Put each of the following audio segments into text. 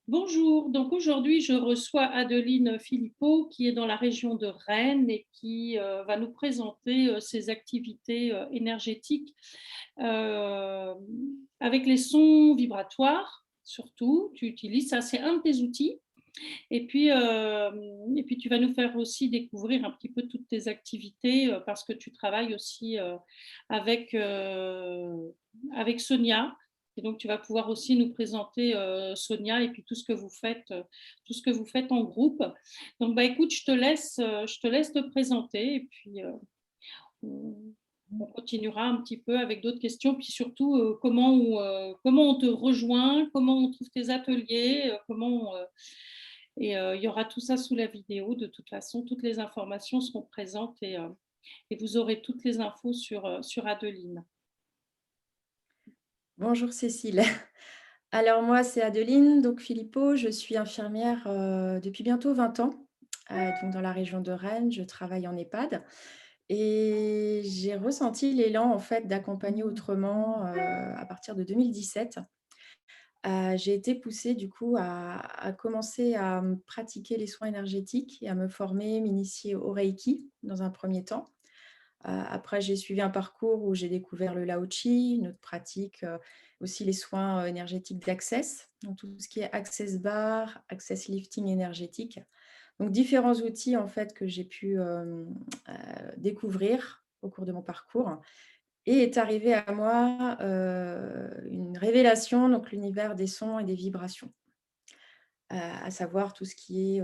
Bonjour, donc aujourd'hui je reçois Adeline Philippot qui est dans la région de Rennes et qui va nous présenter ses activités énergétiques euh, avec les sons vibratoires surtout. Tu utilises ça, c'est un de tes outils. Et puis tu vas nous faire aussi découvrir un petit peu toutes tes activités parce que tu travailles aussi avec, avec Sonia. Et donc, tu vas pouvoir aussi nous présenter Sonia et puis tout ce que vous faites en groupe. Donc, bah, écoute, je te laisse te présenter et puis on, on continuera un petit peu avec d'autres questions. Puis surtout, comment on te rejoint, comment on trouve tes ateliers, il y aura tout ça sous la vidéo. De toute façon, toutes les informations seront présentes et vous aurez toutes les infos sur Adeline. Bonjour Cécile. Alors moi, c'est Adeline donc Philippot. Je suis infirmière depuis bientôt 20 ans, donc dans la région de Rennes. Je travaille en EHPAD et j'ai ressenti l'élan en fait d'accompagner autrement à partir de 2017. J'ai été poussée du coup à commencer à pratiquer les soins énergétiques et à me former, m'initier au Reiki dans un premier temps. Après, j'ai suivi un parcours où j'ai découvert le Lao-Chi, une autre pratique, aussi les soins énergétiques d'Access, donc tout ce qui est Access Bar, Access Lifting énergétique. Donc différents outils en fait que j'ai pu découvrir au cours de mon parcours. Et est arrivé à moi une révélation, donc l'univers des sons et des vibrations, à savoir tout ce qui est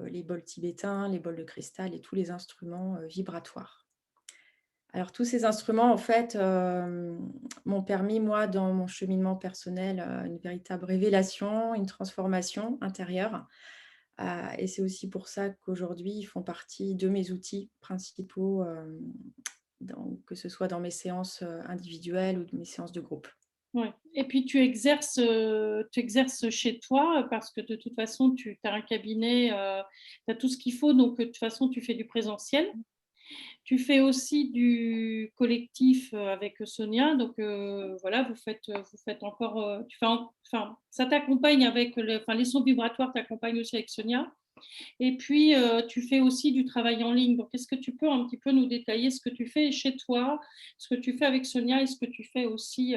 les bols tibétains, les bols de cristal et tous les instruments vibratoires. Alors tous ces instruments, en fait, m'ont permis, moi, dans mon cheminement personnel, une véritable révélation, une transformation intérieure. Et c'est aussi pour ça qu'aujourd'hui, ils font partie de mes outils principaux, que ce soit dans mes séances individuelles ou de mes séances de groupe. Ouais. Et puis tu exerces chez toi parce que de toute façon, tu as un cabinet, tu as tout ce qu'il faut, donc de toute façon, tu fais du présentiel. Tu fais aussi du collectif avec Sonia, donc voilà, vous faites encore, enfin, ça t'accompagne avec enfin, les sons vibratoires t'accompagnent aussi avec Sonia. Et puis, tu fais aussi du travail en ligne. Donc, est-ce que tu peux un petit peu nous détailler ce que tu fais chez toi, ce que tu fais avec Sonia et ce que tu fais aussi,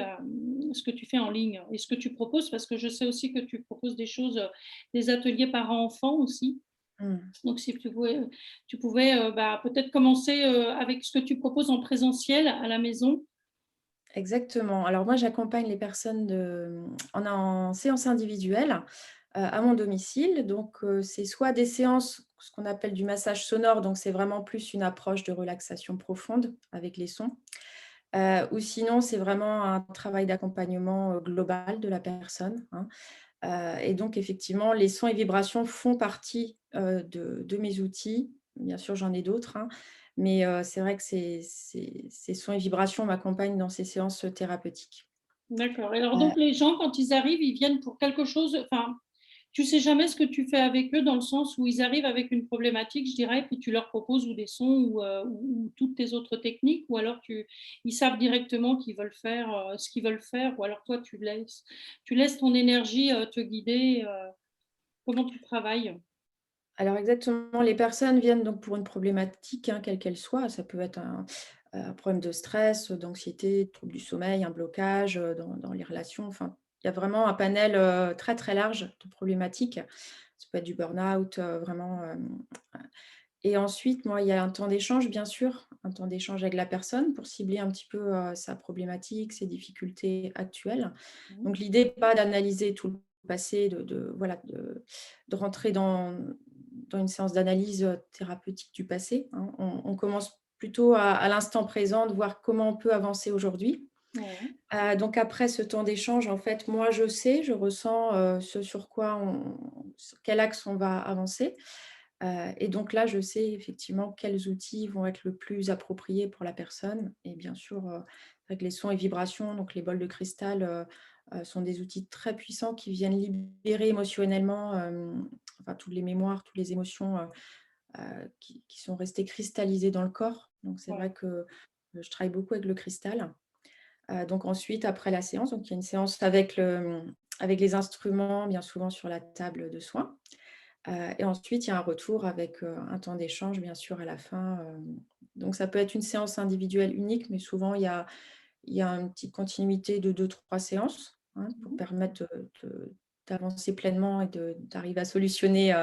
ce que tu fais en ligne et ce que tu proposes, parce que je sais aussi que tu proposes des choses, des ateliers parents-enfants aussi. Mmh. Donc, si tu pouvais bah, peut-être commencer avec ce que tu proposes en présentiel à la maison. Exactement. Alors moi, j'accompagne les personnes en séance individuelle, à mon domicile. Donc, c'est soit des séances, ce qu'on appelle du massage sonore, donc c'est vraiment plus une approche de relaxation profonde avec les sons. Ou sinon, c'est vraiment un travail d'accompagnement, global de la personne, hein. Et donc effectivement, les sons et vibrations font partie, de mes outils. Bien sûr, j'en ai d'autres, hein, mais c'est vrai que ces sons et vibrations m'accompagnent dans ces séances thérapeutiques. D'accord. Et alors, Heu, donc, les gens, quand ils arrivent, ils viennent pour quelque chose. Enfin, tu sais jamais ce que tu fais avec eux dans le sens où ils arrivent avec une problématique, je dirais, puis tu leur proposes ou des sons ou toutes tes autres techniques, ou alors ils savent directement qu'ils veulent faire ce qu'ils veulent faire, ou alors toi, tu laisses ton énergie te guider. Comment tu travailles? alors exactement, les personnes viennent donc pour une problématique, hein, quelle qu'elle soit. Ça peut être un problème de stress, d'anxiété, trouble du sommeil, un blocage, dans les relations. Enfin, il y a vraiment un panel, très, très large de problématiques. Ça peut être du burn-out, vraiment, et ensuite, moi, il y a un temps d'échange, bien sûr, un temps d'échange avec la personne pour cibler un petit peu, sa problématique, ses difficultés actuelles. Mmh. Donc l'idée n'est pas d'analyser tout le passé, voilà, de rentrer dans une séance d'analyse, thérapeutique du passé, hein. On commence plutôt à l'instant présent, de voir comment on peut avancer aujourd'hui. Ouais. Donc après ce temps d'échange, en fait, moi, je ressens, ce sur quoi sur quel axe on va avancer. Et donc là, je sais effectivement quels outils vont être le plus appropriés pour la personne et bien sûr, avec les sons et vibrations, donc les bols de cristal, sont des outils très puissants qui viennent libérer émotionnellement, enfin toutes les mémoires, toutes les émotions, qui sont restées cristallisées dans le corps. Donc c'est Ouais. vrai que, je travaille beaucoup avec le cristal. Donc ensuite, après la séance, donc il y a une séance avec avec les instruments bien souvent sur la table de soins. Et ensuite, il y a un retour avec, un temps d'échange bien sûr à la fin, donc ça peut être une séance individuelle unique, mais souvent il y a une petite continuité de 2 3 séances, hein, pour Mmh. permettre d'avancer pleinement et d'arriver à solutionner,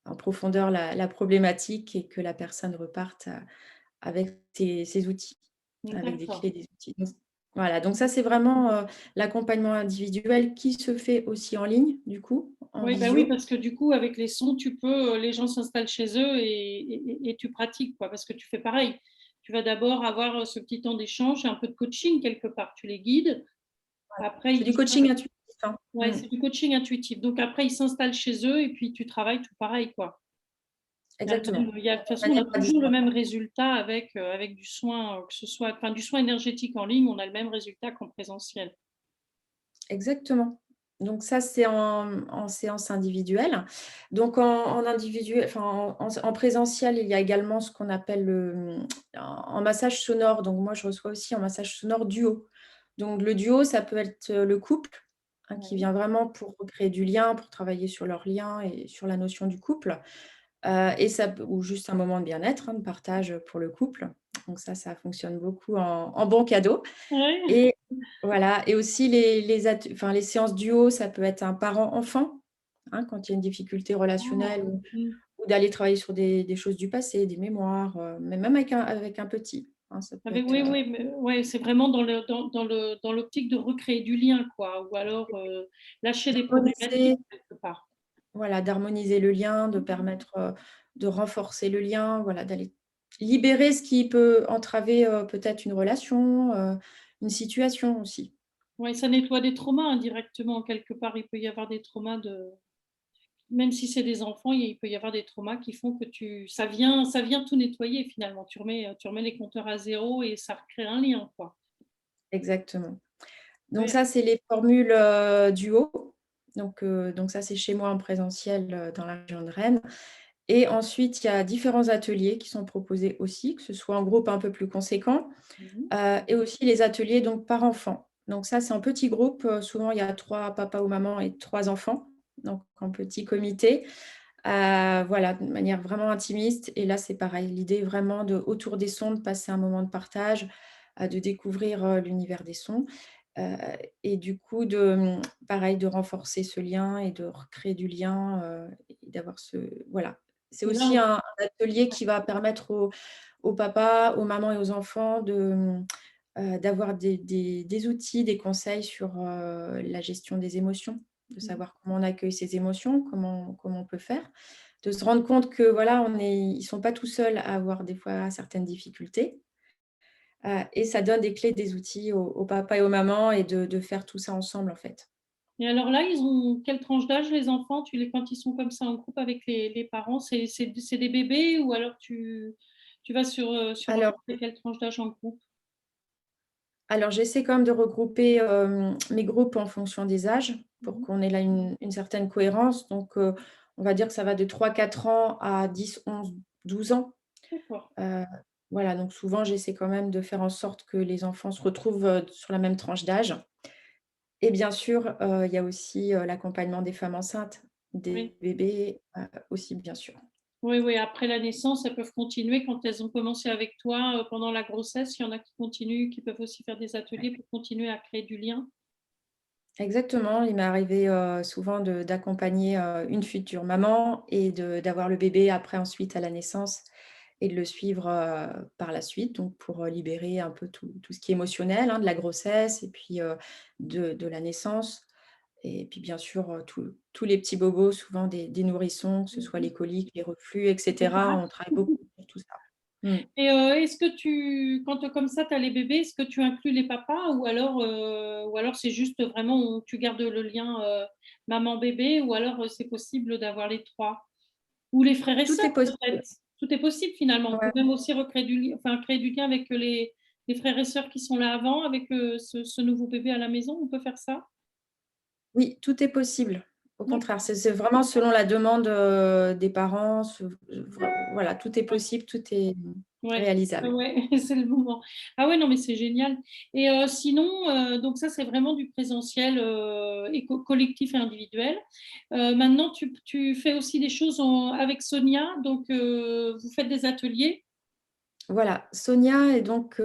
en profondeur la problématique et que la personne reparte, avec ses outils, avec des D'accord. clés, des outils. Donc voilà, donc ça c'est vraiment, l'accompagnement individuel qui se fait aussi en ligne, du coup, en Oui, bah, oui, visio. parce que du coup, avec les sons, tu peux, les gens s'installent chez eux et tu pratiques, quoi. Parce que tu fais pareil. Tu vas d'abord avoir, ce petit temps d'échange, un peu de coaching quelque part. Tu les guides. Après C'est ils du coaching intuitif, hein. ouais, Mmh, c'est du coaching intuitif. Donc après, ils s'installent chez eux et puis tu travailles tout pareil, quoi. exactement. De toute De façon, on manière a à toujours le distance. même résultat avec du soin, que ce soit enfin, du soin énergétique en ligne, on a le même résultat qu'en présentiel. Exactement. Donc ça, c'est en séance individuelle. Donc en individuel, enfin en présentiel, il y a également ce qu'on appelle en massage sonore. Donc moi, je reçois aussi en massage sonore duo. Donc le duo, ça peut être, le couple, hein, qui Oui. vient vraiment pour recréer du lien, pour travailler sur leur lien et sur la notion du couple. Et ça peut ou juste un moment de bien-être, hein, de partage, pour le couple. Donc ça fonctionne beaucoup en bon cadeau. Ouais. Et voilà, et aussi les séances duo, ça peut être un parent-enfant, hein, quand il y a une difficulté relationnelle Ah! Mmh. ou d'aller travailler sur des choses du passé, des mémoires, mais même avec un petit, hein, ça peut Avec être, oui, oui, mais ouais, c'est vraiment dans l'optique de recréer du lien, quoi, ou alors, lâcher des d'harmoniser, problématiques quelque part. voilà, d'harmoniser le lien, de permettre, de renforcer le lien, voilà, d'aller libérer ce qui peut entraver, peut-être une relation, une situation aussi. Ouais, ça nettoie des traumas indirectement, quelque part. Il peut y avoir des traumas de même si c'est des enfants, il peut y avoir des traumas qui font que tu ça vient tout nettoyer finalement. Tu remets les compteurs à zéro et ça recrée un lien, quoi. Exactement. Donc Ouais. ça, c'est les formules, duo. Donc ça, c'est chez moi en présentiel, dans la région de Rennes. Et ensuite, il y a différents ateliers qui sont proposés aussi, que ce soit en groupe un peu plus conséquent, Mmh. et aussi les ateliers donc par enfant. Donc ça, c'est en petit groupe, souvent il y a 3 papas ou mamans et 3 enfants, donc en petit comité, voilà, de manière vraiment intimiste. Et là, c'est pareil, l'idée vraiment de autour des sons, de passer un moment de partage, de découvrir, l'univers des sons. Heu et du coup pareil, de renforcer ce lien et de recréer du lien, et d'avoir voilà. C'est Et là, aussi on un atelier qui va permettre aux papas, aux mamans et aux enfants d'avoir des outils, des conseils sur, la gestion des émotions, de mmh. savoir comment on accueille ses émotions, comment on peut faire. De se rendre compte que voilà, ils sont pas tout seuls à avoir des fois certaines difficultés. Et ça donne des clés, des outils aux papas et aux mamans et de faire tout ça ensemble, en fait. Et alors là, ils ont quelle tranche d'âge les enfants? Quand ils sont comme ça en groupe avec les parents, c'est des bébés ou alors tu vas sur à peu Alors près quelle tranche d'âge en groupe? alors j'essaie quand même de regrouper, mes groupes en fonction des âges pour Mmh. qu'on ait là une certaine cohérence. Donc, on va dire que ça va de 3 4 ans à 10 11 12 ans. D'accord. Heu, voilà, donc souvent j'essaie quand même de faire en sorte que les enfants se retrouvent, sur la même tranche d'âge. Et bien sûr, il y a aussi, l'accompagnement des femmes enceintes, Oui. des bébés, aussi bien sûr. Oui, oui, après la naissance, elles peuvent continuer quand elles ont commencé avec toi, pendant la grossesse, il y en a qui continuent, qui peuvent aussi faire des ateliers pour continuer à créer du lien. Exactement, il m'est arrivé, souvent d'accompagner, une future maman et d'avoir le bébé après ensuite à la naissance et de le suivre, par la suite, donc pour, libérer un peu tout ce qui est émotionnel, hein, de la grossesse et puis, de la naissance et puis bien sûr, tous les petits bobos, souvent des nourrissons, que ce soit Mmh. les coliques, les reflux et cetera. On travaille beaucoup sur tout ça. Mmh. Et est-ce que quand, comme ça, tu as les bébés, est-ce que tu inclus les papas ou alors c'est juste vraiment où tu gardes le lien, maman-bébé ou alors, c'est possible d'avoir les 3 ou les frères et Tout sœurs est possible. peut-être? Tout est possible finalement. On peut Ouais. même aussi recréer du lien enfin créer du lien avec, les frères et sœurs qui sont là avant avec, ce nouveau bébé à la maison, on peut faire ça? Oui, tout est possible. Au contraire, D'accord, c'est vraiment selon la demande, des parents, voilà, tout est ouais. possible, tout est Ouais, ouais, réalisable. ouais, c'est le moment. Ah ouais, non, mais c'est génial et sinon, donc ça, c'est vraiment du présentiel, et collectif et individuel. Maintenant tu fais aussi des choses avec Sonia, donc vous faites des ateliers? Voilà, Sonia est donc,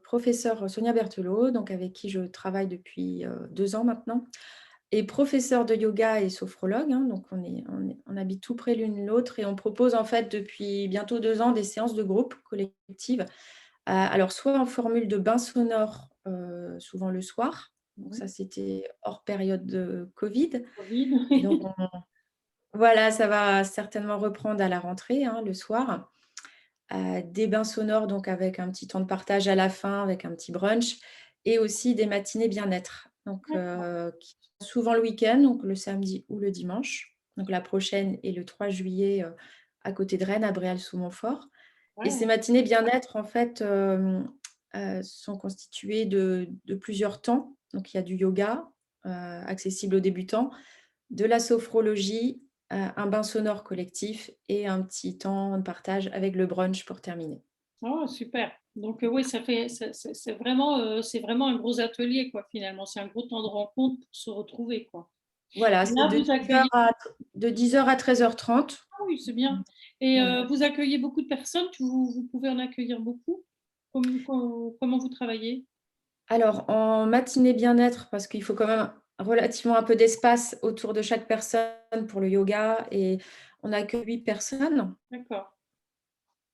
professeure Sonia Berthelot, donc avec qui je travaille depuis, 2 ans maintenant, est professeure de yoga et sophrologue, hein, donc on habite tout près l'une l'autre et on propose en fait depuis bientôt 2 ans des séances de groupe collectives. Alors soit en formule de bain sonore, souvent le soir, donc Mmh. ça c'était hors période de Covid, Covid, donc oui. voilà, ça va certainement reprendre à la rentrée, hein, le soir. Des bains sonores, donc avec un petit temps de partage à la fin, avec un petit brunch et aussi des matinées bien-être, donc D'accord, qui souvent le week-end, donc le samedi ou le dimanche. Donc la prochaine est le 3 juillet, à côté de Rennes, à Bréal-sous-Montfort et ouais. ces matinées bien-être, en fait, sont constituées de plusieurs temps. Donc il y a du yoga, accessible aux débutants, de la sophrologie, un bain sonore collectif et un petit temps de partage avec le brunch pour terminer. Oh super. Donc oui, ça fait c'est vraiment un gros atelier quoi, finalement. C'est un gros temps de rencontre pour se retrouver, quoi. Voilà, Et c'est là, de vous 10:00 accueillez de 10 heures à 13h30. ah oui, c'est bien et Voilà. vous accueillez beaucoup de personnes? Vous pouvez en accueillir beaucoup? Comment vous travaillez? Alors en matinée bien-être, parce qu'il faut quand même relativement un peu d'espace autour de chaque personne pour le yoga et on n'a que 8 personnes. D'accord,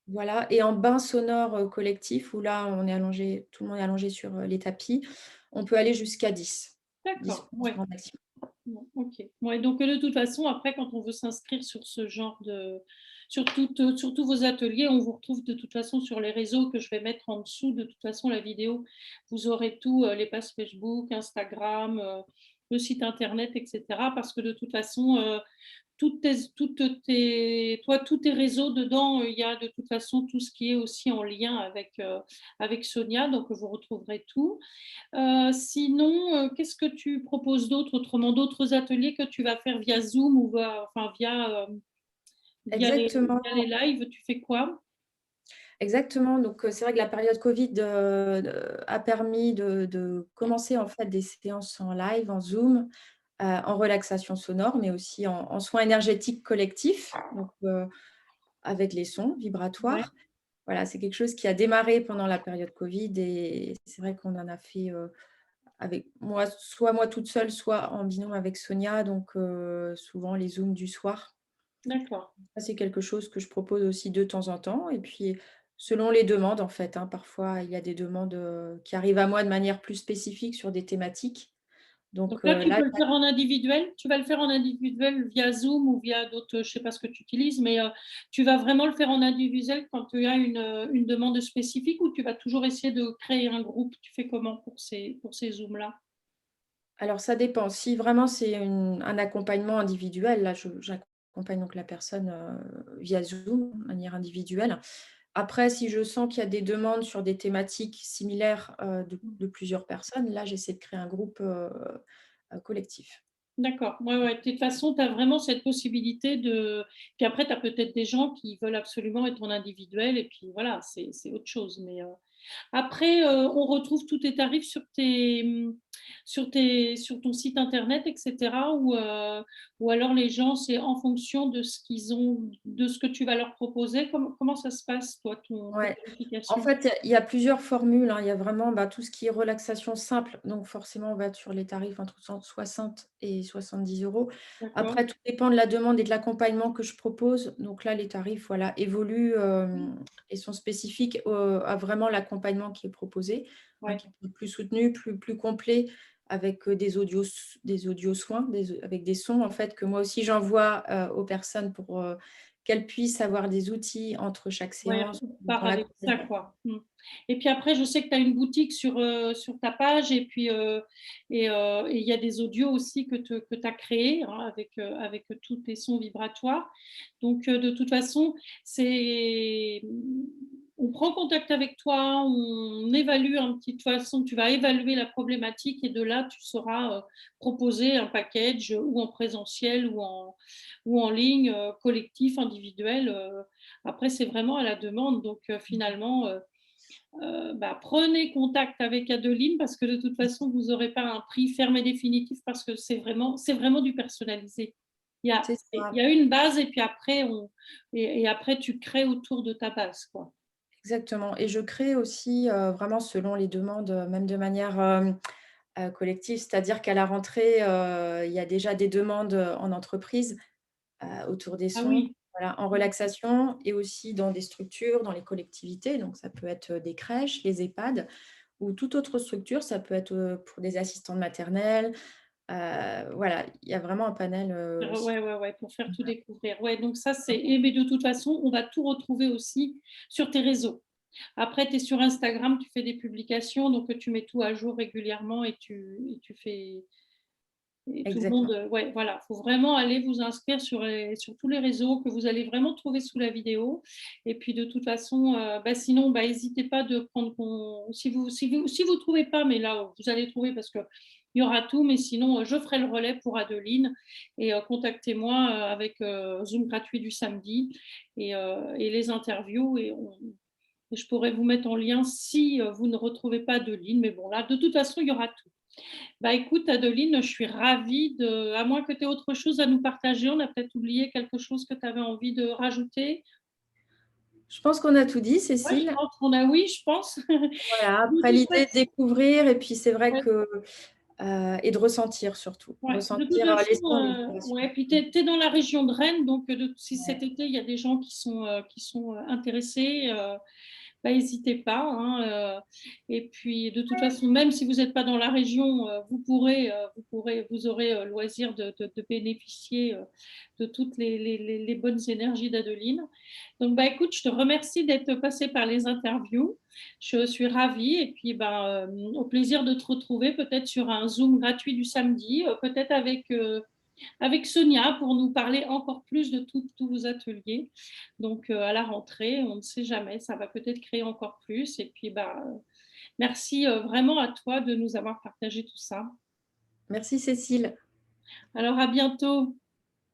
Voilà et en bain sonore, collectif où là on est allongé, tout le monde est allongé sur, les tapis, on peut aller jusqu'à 10. 10 d'accord, ouais. grand maximum. Bon, OK. Ouais, donc de toute façon, après, quand on veut s'inscrire sur ce genre de sur tous vos ateliers, on vous retrouve de toute façon sur les réseaux que je vais mettre en dessous. De toute façon, la vidéo, vous aurez tout, les pages Facebook, Instagram, le site internet et cetera. Parce que de toute façon, tous tes réseaux dedans, il y a de toute façon tout ce qui est aussi en lien avec Sonia, donc vous retrouverez tout. Sinon, qu'est-ce que tu proposes d'autre autrement? D'autres ateliers que tu vas faire via Zoom ou enfin Exactement. via les lives, tu fais quoi? Exactement, donc c'est vrai que la période Covid, a permis de commencer en fait des séances en live, en Zoom, en relaxation sonore, mais aussi en soins énergétiques collectifs, donc avec les sons Ouais, vibratoires. Voilà, c'est quelque chose qui a démarré pendant la période Covid et c'est vrai qu'on en a fait, avec moi, soit moi toute seule, soit en binôme avec Sonia, donc souvent les Zooms du soir. d'accord. Ça, c'est quelque chose que je propose aussi de temps en temps et puis selon les demandes en fait, hein. Parfois, il y a des demandes, qui arrivent à moi de manière plus spécifique sur des thématiques. Donc Donc là, tu là, peux le faire en individuel? Tu vas le faire en individuel via Zoom ou via d'autres, je sais pas ce que tu utilises, mais tu vas vraiment le faire en individuel quand tu as une demande spécifique ou tu vas toujours essayer de créer un groupe? Tu fais comment pour ces Zooms-là? alors ça dépend. Si vraiment c'est un accompagnement individuel, là, j'accompagne donc la personne, via Zoom, de manière individuelle. Après, si je sens qu'il y a des demandes sur des thématiques similaires, de plusieurs personnes, là, j'essaie de créer un groupe, collectif. D'accord, ouais, ouais. De toute façon, tu as vraiment cette possibilité de puis après, tu as peut-être des gens qui veulent absolument être en individuel et puis voilà, c'est autre chose. Mais, après, on retrouve tous tes tarifs sur ton site internet et cetera ou alors les gens, c'est en fonction de ce qu'ils ont de ce que tu vas leur proposer? Comment ça se passe toi, tes Ouais. En tarifications? fait, il y a plusieurs formules, hein. Il y a vraiment, bah, tout ce qui est relaxation simple, donc forcément, on va être sur les tarifs entre 160 et 70 €. D'accord. Après, tout dépend de la demande et de l'accompagnement que je propose. Donc là, les tarifs, voilà, évoluent, et sont spécifiques, à vraiment l'accompagnement qui est proposé, hein, Ouais. qui peut être plus soutenu, plus complet avec, des audios soins, avec des sons, en fait, que moi aussi j'envoie, aux personnes pour, qu'elles puissent avoir des outils entre chaque Ouais, séance on dans part avec ça, l'accompagnement. quoi. Mmh. Et puis après, je sais que tu as une boutique sur ta page et puis, et il y a des audios aussi que tu as créés, hein, avec tous tes sons vibratoires. Donc, de toute façon, c'est on prend contact avec toi, on évalue un petit de toute façon, tu vas évaluer la problématique et de là, tu sauras, proposer un package, ou en présentiel ou en ligne, collectif, individuel, après c'est vraiment à la demande donc finalement, bah, prenez contact avec Adeline parce que de toute façon, vous aurez pas un prix ferme et définitif parce que c'est vraiment du personnalisé. C'est Il ça, y a une base et puis après et après tu crées autour de ta base, quoi. exactement et je crée aussi, vraiment selon les demandes, même de manière, collective. C'est-à-dire qu'à la rentrée, il y a déjà des demandes, en entreprise, autour des Ah sons, oui. voilà, en Mmh. relaxation et aussi dans des structures, dans les collectivités. Donc ça peut être, des crèches, les EHPAD ou toute autre structure. Ça peut être, pour des assistantes maternelles. Voilà, il y a vraiment un panel, aussi. Ouais, ouais, ouais, pour faire tout découvrir. Ouais, donc ça, c'est et mais de toute façon, on va tout retrouver aussi sur tes réseaux. Après, tu es sur Instagram, tu fais des publications, donc tu mets tout à jour régulièrement et tu fais et tout le monde, Exactement. ouais, voilà, faut vraiment aller vous inscrire sur tous les réseaux que vous allez vraiment trouver sous la vidéo et puis de toute façon, bah, sinon, bah, hésitez pas de prendre con si vous trouvez pas, mais là, vous allez trouver parce qu'il y aura tout, mais sinon, je ferai le relais pour Adeline et contactez-moi, avec, Zoom gratuit du samedi et les interviews et je pourrais vous mettre en lien si, vous ne retrouvez pas Adeline, mais bon là, de toute façon, il y aura tout. Bah, écoute Adeline, je suis ravie de à moins que tu aies autre chose à nous partager, on a peut-être oublié quelque chose que tu avais envie de rajouter? Je pense qu'on a tout dit, Ouais, je Cécile. pense qu'on a oui, je pense. Voilà, De après toute l'idée de façon découvrir et puis c'est vrai ouais, que et de ressentir surtout. ouais, de toute Ressentir, les façon, sons, les vibrations. ouais, puis tu es dans la région de Rennes, donc de si cet Ouais. été, il y a des gens qui sont, intéressés, bah, n'hésitez pas, hein, et puis de toute façon, même si vous n'êtes pas dans la région, vous aurez loisir de bénéficier de toutes les bonnes énergies d'Adeline. Donc, bah, écoute, je te remercie d'être passée par les interviews. Je suis ravie et puis bah, au plaisir de te retrouver peut-être sur un Zoom gratuit du samedi, peut-être avec Sonia pour nous parler encore plus de tous vos ateliers. Donc, à la rentrée, on ne sait jamais, ça va peut-être créer encore plus. Et puis, bah, merci vraiment à toi de nous avoir partagé tout ça. Merci Cécile. Alors, à bientôt.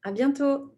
À bientôt.